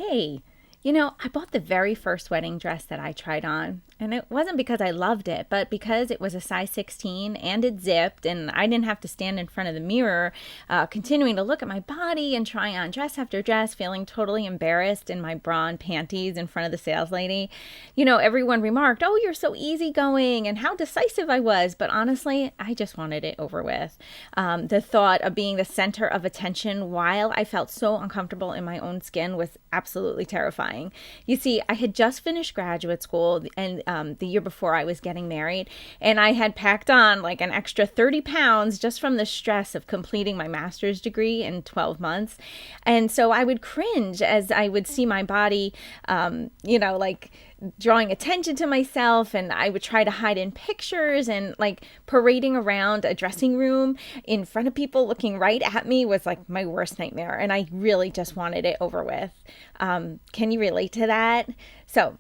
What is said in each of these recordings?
Hey, I bought the very first wedding dress that I tried on. And it wasn't because I loved it, but because it was a size 16 and it zipped, and I didn't have to stand in front of the mirror, continuing to look at my body and try on dress after dress, feeling totally embarrassed in my bra and panties in front of the sales lady. Everyone remarked, "Oh, you're so easygoing," and how decisive I was. But honestly, I just wanted it over with. The thought of being the center of attention while I felt so uncomfortable in my own skin was absolutely terrifying. You see, I had just finished graduate school, and the year before I was getting married, and I had packed on like an extra 30 pounds just from the stress of completing my master's degree in 12 months. And so I would cringe as I would see my body, like drawing attention to myself, and I would try to hide in pictures, and like parading around a dressing room in front of people looking right at me was like my worst nightmare, and I really just wanted it over with. Can you relate to that? So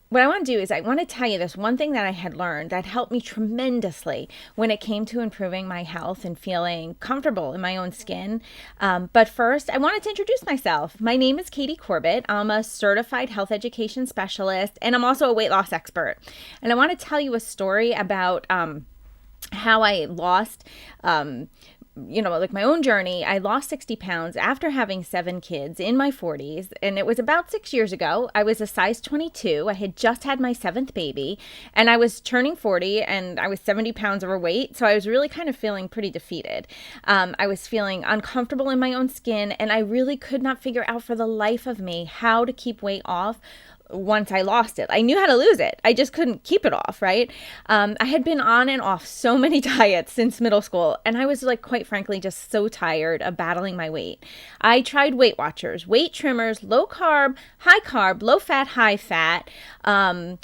what I want to do is I want to tell you this one thing that I had learned that helped me tremendously when it came to improving my health and feeling comfortable in my own skin. But first, I wanted to introduce myself. My name is Katie Corbett. I'm a certified health education specialist, and I'm also a weight loss expert. And I want to tell you a story about how I lost like my own journey. I lost 60 pounds after having 7 kids in my 40s, and it was about 6 years ago. I was a size 22. I had just had my 7th baby, and I was turning 40, and I was 70 pounds overweight, so I was really kind of feeling pretty defeated. I was feeling uncomfortable in my own skin, and I really could not figure out for the life of me how to keep weight off once I lost it. I knew how to lose it. I just couldn't keep it off, right? I had been on and off so many diets since middle school, and I was like, quite frankly, just so tired of battling my weight. I tried Weight Watchers, weight trimmers, low carb, low fat, high fat. I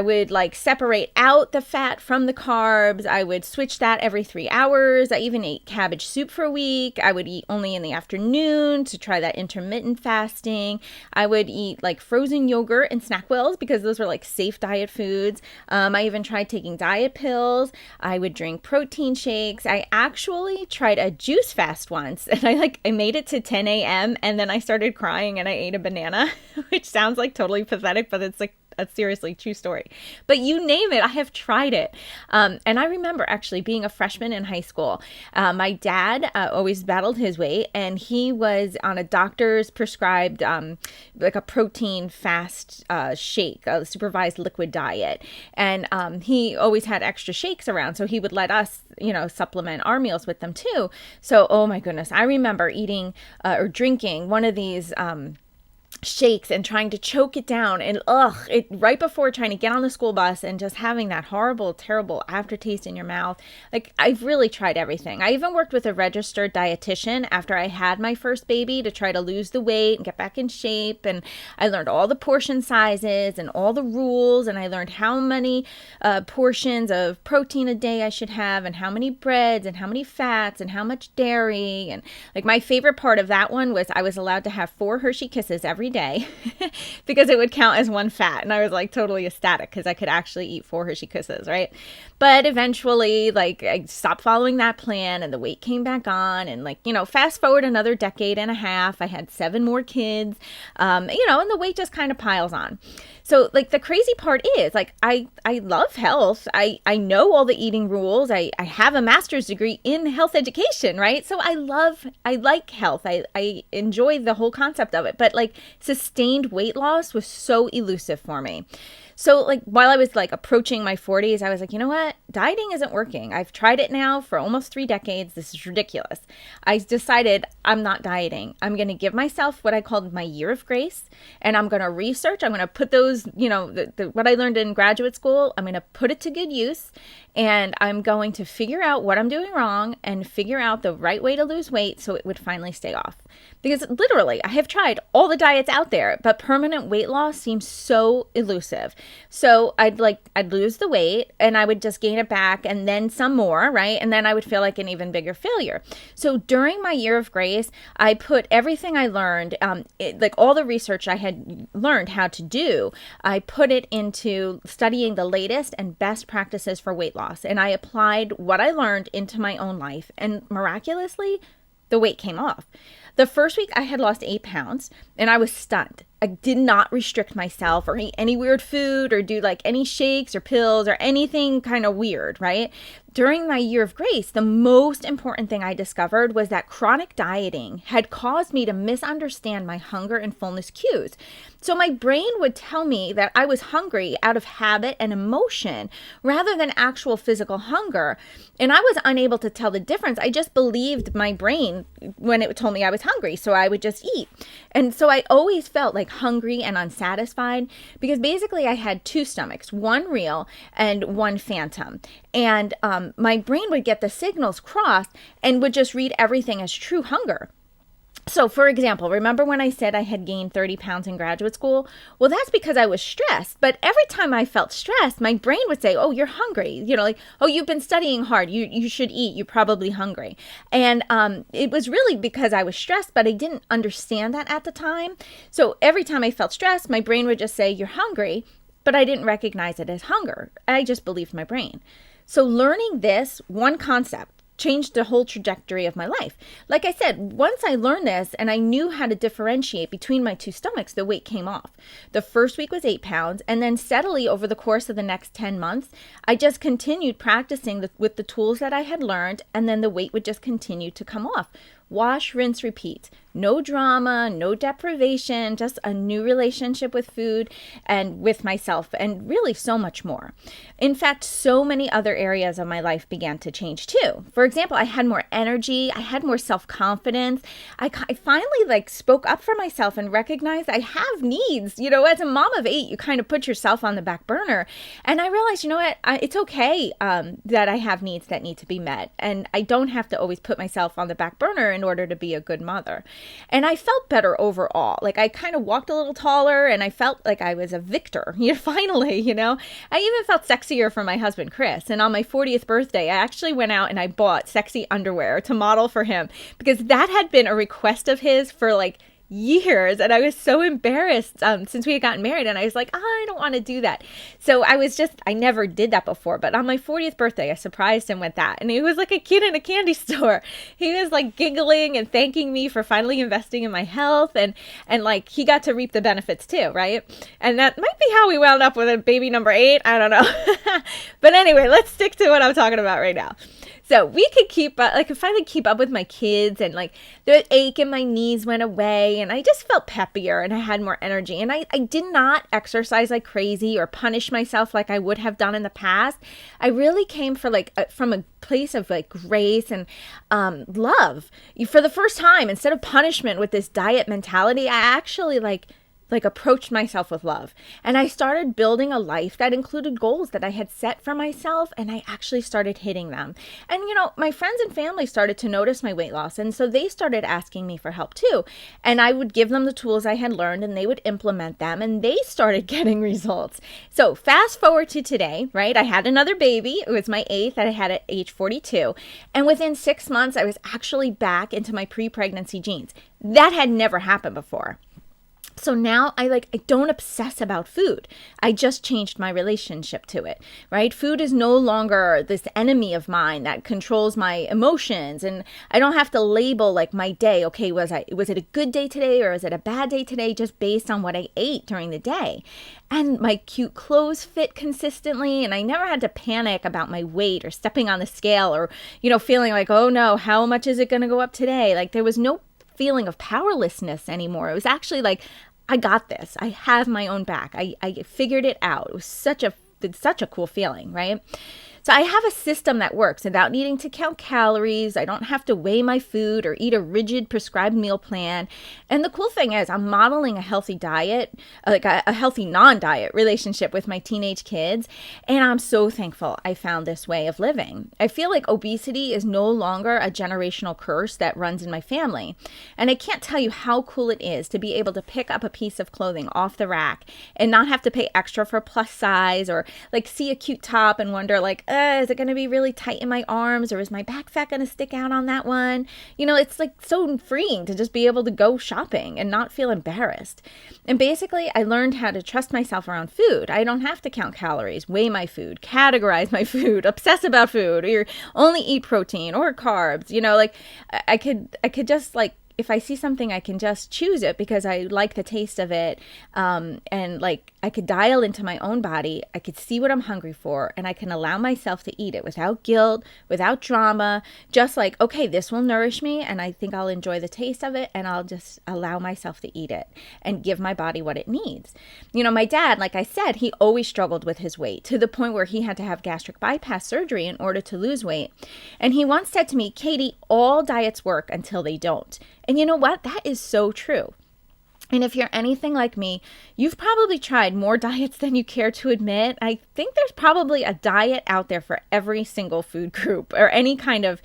would like separate out the fat from the carbs. I would switch that every 3 hours. I even ate cabbage soup for a week. I would eat only in the afternoon to try that intermittent fasting. I would eat like frozen yogurt and SnackWells because those were like safe diet foods. I even tried taking diet pills. I would drink protein shakes. I actually tried a juice fast once, and I made it to 10 a.m. and then I started crying and I ate a banana, which sounds like totally pathetic, but it's like a seriously true story. But you name it, I have tried it. And I remember actually being a freshman in high school. My dad always battled his weight, and he was on a doctor's prescribed like a protein fast shake, a supervised liquid diet. And he always had extra shakes around, so he would let us supplement our meals with them too. So, oh my goodness, I remember eating or drinking one of these shakes and trying to choke it down, and it right before trying to get on the school bus and just having that horrible, terrible aftertaste in your mouth. Like, I've really tried everything. I even worked with a registered dietitian after I had my first baby to try to lose the weight and get back in shape, and I learned all the portion sizes and all the rules, and I learned how many portions of protein a day I should have, and how many breads and how many fats and how much dairy. And like, my favorite part of that one was I was allowed to have 4 Hershey Kisses every day because it would count as one fat, and I was like totally ecstatic because I could actually eat 4 Hershey Kisses, right? But eventually, like, I stopped following that plan, and the weight came back on, and fast forward another decade and a half, I had 7 more kids, and the weight just kind of piles on. So like, the crazy part is, like, I love health. I know all the eating rules. I have a master's degree in health education, right? So I like health. I enjoy the whole concept of it, but like, sustained weight loss was so elusive for me. So like, while I was like approaching my 40s, I was like, you know what? Dieting isn't working. I've tried it now for almost 3 decades. This is ridiculous. I decided I'm not dieting. I'm going to give myself what I called my year of grace, and I'm going to research. I'm going to put those, what I learned in graduate school, I'm going to put it to good use, and I'm going to figure out what I'm doing wrong and figure out the right way to lose weight so it would finally stay off. Because literally, I have tried all the diets out there, but permanent weight loss seems so elusive. So I'd lose the weight, and I would just gain it back, and then some more, right? And then I would feel like an even bigger failure. So during my year of grace, I put everything I learned, like all the research I had learned how to do, I put it into studying the latest and best practices for weight loss. And I applied what I learned into my own life, and miraculously, the weight came off. The first week I had lost 8 pounds and I was stunned. I did not restrict myself or eat any weird food or do like any shakes or pills or anything kind of weird, right? During my year of grace, the most important thing I discovered was that chronic dieting had caused me to misunderstand my hunger and fullness cues. So my brain would tell me that I was hungry out of habit and emotion rather than actual physical hunger. And I was unable to tell the difference. I just believed my brain when it told me I was hungry. So I would just eat. And so I always felt like hungry and unsatisfied because basically I had two stomachs, one real and one phantom. And my brain would get the signals crossed and would just read everything as true hunger. So, for example, remember when I said I had gained 30 pounds in graduate school? Well, that's because I was stressed. But every time I felt stressed, my brain would say, oh, you're hungry. You know, like, oh, you've been studying hard. You should eat. You're probably hungry. And it was really because I was stressed, but I didn't understand that at the time. So every time I felt stressed, my brain would just say, you're hungry. But I didn't recognize it as hunger. I just believed my brain. So learning this one concept changed the whole trajectory of my life. Like I said, once I learned this and I knew how to differentiate between my two stomachs, the weight came off. The first week was 8 pounds, and then steadily over the course of the next 10 months, I just continued practicing with the tools that I had learned, and then the weight would just continue to come off. Wash, rinse, repeat. No drama, no deprivation, just a new relationship with food and with myself, and really so much more. In fact, so many other areas of my life began to change too. For example, I had more energy, I had more self-confidence. I finally spoke up for myself and recognized I have needs. You know, as a mom of 8, you kind of put yourself on the back burner. And I realized, you know what, it's okay that I have needs that need to be met. And I don't have to always put myself on the back burner in order to be a good mother. And I felt better overall. Like I kind of walked a little taller and I felt like I was a victor. Finally, I even felt sexier for my husband, Chris. And on my 40th birthday, I actually went out and I bought sexy underwear to model for him because that had been a request of his for years. And I was so embarrassed since we had gotten married. And I was like, I don't want to do that. So I never did that before. But on my 40th birthday, I surprised him with that. And he was like a kid in a candy store. He was giggling and thanking me for finally investing in my health. And he got to reap the benefits too, right? And that might be how we wound up with a baby number 8. I don't know. But anyway, let's stick to what I'm talking about right now. So we could could finally keep up with my kids, and the ache in my knees went away, and I just felt peppier and I had more energy. And I did not exercise like crazy or punish myself like I would have done in the past. I really came from a place of grace and love. For the first time, instead of punishment with this diet mentality, I actually approached myself with love. And I started building a life that included goals that I had set for myself, and I actually started hitting them. And my friends and family started to notice my weight loss, and so they started asking me for help too. And I would give them the tools I had learned, and they would implement them, and they started getting results. So fast forward to today, right? I had another baby. It was my 8th that I had at age 42. And within 6 months, I was actually back into my pre-pregnancy jeans. That had never happened before. So now I don't obsess about food. I just changed my relationship to it, right? Food is no longer this enemy of mine that controls my emotions, and I don't have to label my day. Okay, was it a good day today or was it a bad day today, just based on what I ate during the day? And my cute clothes fit consistently, and I never had to panic about my weight or stepping on the scale or, feeling oh no, how much is it going to go up today? There was no feeling of powerlessness anymore. It was actually I got this. I have my own back. I figured it out. It was such a cool feeling, right? So I have a system that works without needing to count calories. I don't have to weigh my food or eat a rigid prescribed meal plan. And the cool thing is I'm modeling a healthy diet, a healthy non-diet relationship with my teenage kids. And I'm so thankful I found this way of living. I feel like obesity is no longer a generational curse that runs in my family. And I can't tell you how cool it is to be able to pick up a piece of clothing off the rack and not have to pay extra for plus size, or see a cute top and wonder is it going to be really tight in my arms, or is my back fat going to stick out on that one? It's so freeing to just be able to go shopping and not feel embarrassed. And basically, I learned how to trust myself around food. I don't have to count calories, weigh my food, categorize my food, obsess about food, or only eat protein or carbs. I could just if I see something, I can just choose it because I like the taste of it. And like I could dial into my own body. I could see what I'm hungry for, and I can allow myself to eat it without guilt, without drama, just like, okay, this will nourish me and I think I'll enjoy the taste of it, and I'll just allow myself to eat it and give my body what it needs. You know, my dad, like I said, he always struggled with his weight to the point where he had to have gastric bypass surgery in order to lose weight. And he once said to me, Katie, all diets work until they don't. And you know what? That is so true. And if you're anything like me, you've probably tried more diets than you care to admit. I think there's probably a diet out there for every single food group or any kind of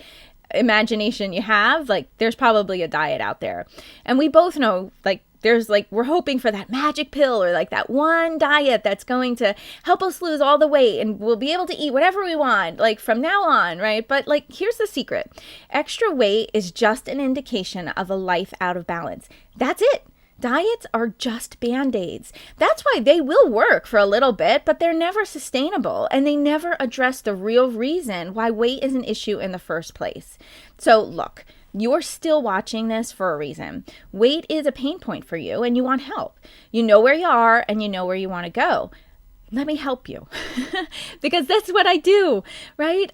imagination you have. Like there's probably a diet out there. And we both know, like, there's like, we're hoping for that magic pill or like that one diet that's going to help us lose all the weight and we'll be able to eat whatever we want, like from now on, right? But like, here's the secret. Extra weight is just an indication of a life out of balance. That's it. Diets are just Band-Aids. That's why they will work for a little bit, but they're never sustainable and they never address the real reason why weight is an issue in the first place. So look, you're still watching this for a reason. Weight is a pain point for you and you want help. You know where you are and you know where you want to go. Let me help you because that's what I do, right?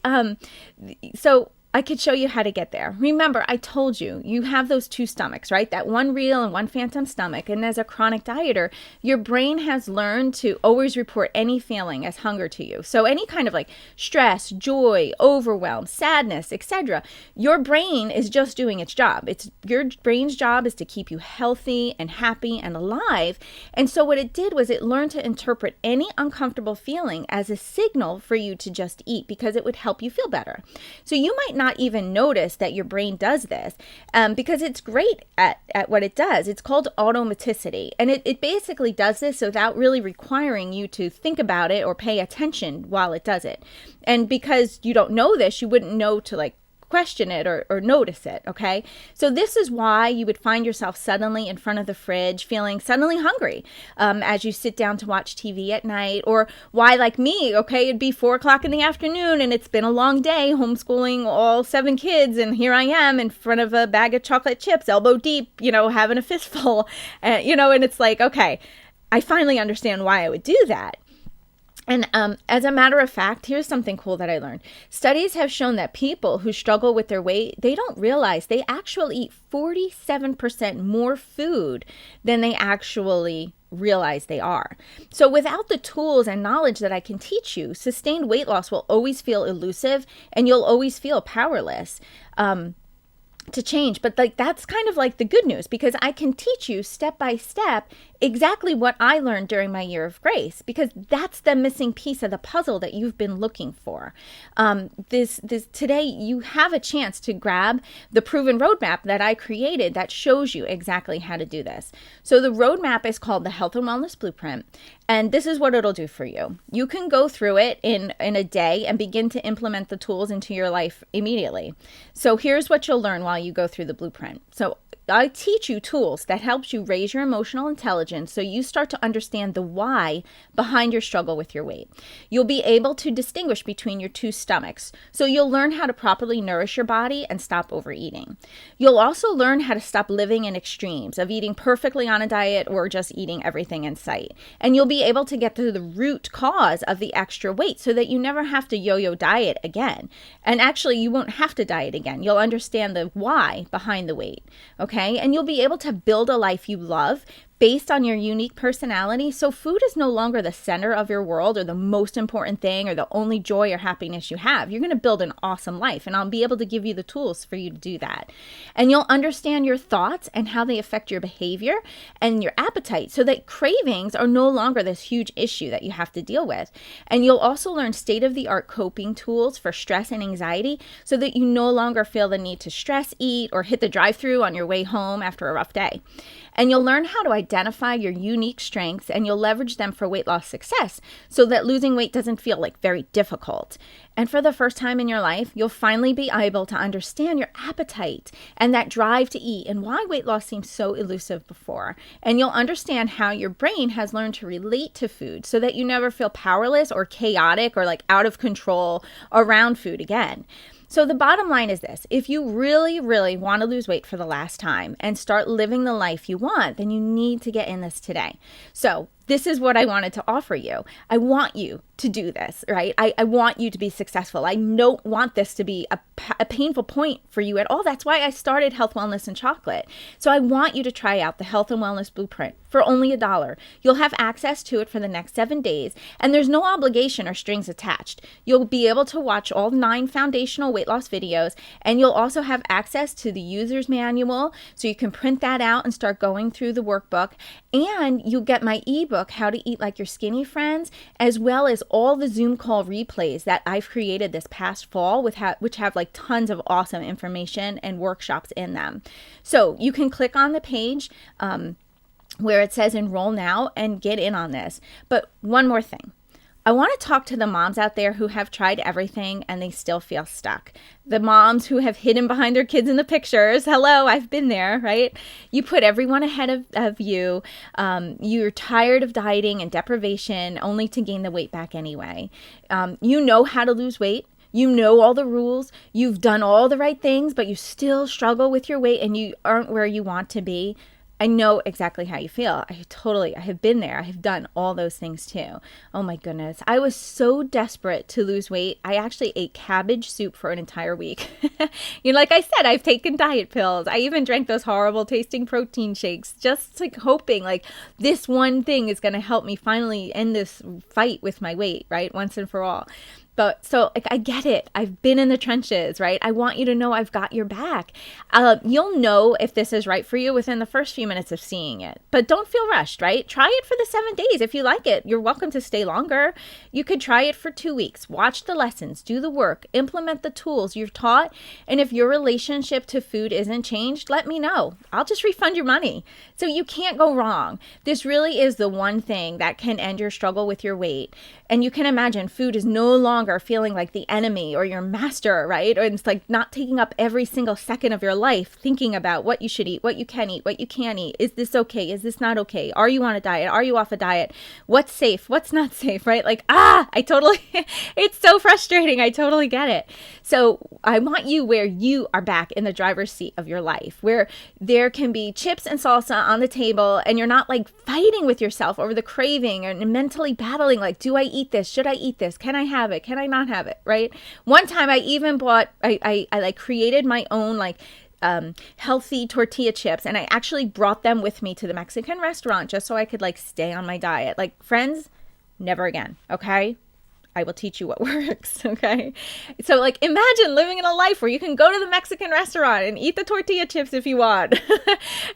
So I could show you how to get there. Remember, I told you, you have those two stomachs, right? That one real and one phantom stomach. And as a chronic dieter, your brain has learned to always report any feeling as hunger to you. So any kind of like stress, joy, overwhelm, sadness, etc. Your brain is just doing its job. It's your brain's job is to keep you healthy and happy and alive. And so what it did was it learned to interpret any uncomfortable feeling as a signal for you to just eat because it would help you feel better. So you might not even notice that your brain does this because it's great at what it does. It's called automaticity. And it basically does this without really requiring you to think about it or pay attention while it does it. And because you don't know this, you wouldn't know to like question it or notice it, okay? So this is why you would find yourself suddenly in front of the fridge feeling suddenly hungry as you sit down to watch TV at night, or why, like me, okay, it'd be 4 o'clock in the afternoon and it's been a long day homeschooling all 7 kids and here I am in front of a bag of chocolate chips, elbow deep, you know, having a fistful, you know, and it's like, okay, I finally understand why I would do that. And as a matter of fact, here's something cool that I learned. Studies have shown that people who struggle with their weight, they don't realize they actually eat 47% more food than they actually realize they are. So without the tools and knowledge that I can teach you, sustained weight loss will always feel elusive and you'll always feel powerless to change. But like that's kind of like the good news because I can teach you step by step exactly what I learned during my year of grace, because that's the missing piece of the puzzle that you've been looking for. This today you have a chance to grab the proven roadmap that I created that shows you exactly how to do this. So the roadmap is called the Health and Wellness Blueprint, and this is what it'll do for you. You can go through it in a day and begin to implement the tools into your life immediately. So here's what you'll learn while you go through the blueprint. So I teach you tools that helps you raise your emotional intelligence so you start to understand the why behind your struggle with your weight. You'll be able to distinguish between your two stomachs, so you'll learn how to properly nourish your body and stop overeating. You'll also learn how to stop living in extremes of eating perfectly on a diet or just eating everything in sight. And you'll be able to get to the root cause of the extra weight so that you never have to yo-yo diet again. And actually, you won't have to diet again. You'll understand the why behind the weight. Okay? And you'll be able to build a life you love based on your unique personality. So food is no longer the center of your world or the most important thing or the only joy or happiness you have. You're going to build an awesome life, and I'll be able to give you the tools for you to do that. And you'll understand your thoughts and how they affect your behavior and your appetite so that cravings are no longer this huge issue that you have to deal with. And you'll also learn state-of-the-art coping tools for stress and anxiety so that you no longer feel the need to stress eat or hit the drive-thru on your way home after a rough day. And you'll learn how to identify your unique strengths, and you'll leverage them for weight loss success so that losing weight doesn't feel like very difficult. And for the first time in your life, you'll finally be able to understand your appetite and that drive to eat and why weight loss seems so elusive before. And you'll understand how your brain has learned to relate to food so that you never feel powerless or chaotic or like out of control around food again. So the bottom line is this: if you really, really want to lose weight for the last time and start living the life you want, then you need to get in this today. So this is what I wanted to offer you. I want you to do this, right? I want you to be successful. I don't want this to be a painful point for you at all. That's why I started Health, Wellness, and Chocolate. So I want you to try out the Health and Wellness Blueprint for only $1. You'll have access to it for the next 7 days, and there's no obligation or strings attached. You'll be able to watch all 9 foundational weight loss videos, and you'll also have access to the user's manual, so you can print that out and start going through the workbook, and you'll get my ebook, How to Eat Like Your Skinny Friends, as well as all the Zoom call replays that I've created this past fall, which have like tons of awesome information and workshops in them. So you can click on the page where it says enroll now and get in on this. But one more thing. I want to talk to the moms out there who have tried everything and they still feel stuck. The moms who have hidden behind their kids in the pictures. Hello, I've been there, right? You put everyone ahead of you. You're tired of dieting and deprivation only to gain the weight back anyway. You know how to lose weight. You know all the rules. You've done all the right things, but you still struggle with your weight and you aren't where you want to be. I know exactly how you feel. I have been there. I have done all those things too. Oh my goodness. I was so desperate to lose weight. I actually ate cabbage soup for an entire week. Like I said, I've taken diet pills. I even drank those horrible tasting protein shakes, just like hoping like this one thing is going to help me finally end this fight with my weight, right? Once and for all. But so like, I get it. I've been in the trenches, right? I want you to know I've got your back. You'll know if this is right for you within the first few minutes of seeing it. But don't feel rushed, right? Try it for the 7 days. If you like it, you're welcome to stay longer. You could try it for 2 weeks. Watch the lessons, do the work, implement the tools you've taught. And if your relationship to food isn't changed, let me know. I'll just refund your money. So you can't go wrong. This really is the one thing that can end your struggle with your weight. And you can imagine food is no longer feeling like the enemy or your master, right? Or it's like not taking up every single second of your life thinking about what you should eat, what you can eat, what you can't eat. Is this okay? Is this not okay? Are you on a diet? Are you off a diet? What's safe? What's not safe, right? Like, it's so frustrating. I totally get it. So I want you where you are back in the driver's seat of your life, where there can be chips and salsa on the table and you're not like fighting with yourself over the craving and mentally battling like, do I eat this? Should I eat this? Can I have it? Can I not have it? Right? One time I even bought, I like created my own like healthy tortilla chips, and I actually brought them with me to the Mexican restaurant just so I could like stay on my diet. Like, friends, never again. Okay. I will teach you what works, okay? So, like, imagine living in a life where you can go to the Mexican restaurant and eat the tortilla chips if you want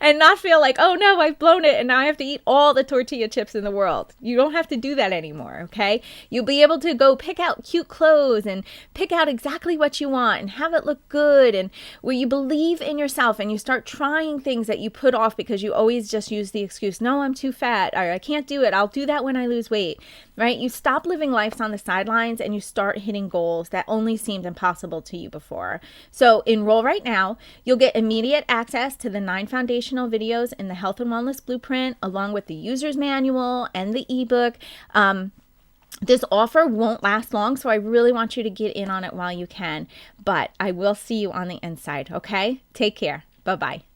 and not feel like, oh, no, I've blown it and now I have to eat all the tortilla chips in the world. You don't have to do that anymore, okay? You'll be able to go pick out cute clothes and pick out exactly what you want and have it look good, and where you believe in yourself and you start trying things that you put off because you always just use the excuse, no, I'm too fat, or I can't do it. I'll do that when I lose weight, right? You stop living lives on the sidelines and you start hitting goals that only seemed impossible to you before. So enroll right now. You'll get immediate access to the 9 foundational videos in the Health and Wellness Blueprint, along with the user's manual and the ebook. This offer won't last long, so I really want you to get in on it while you can. But I will see you on the inside, okay? Take care. Bye-bye.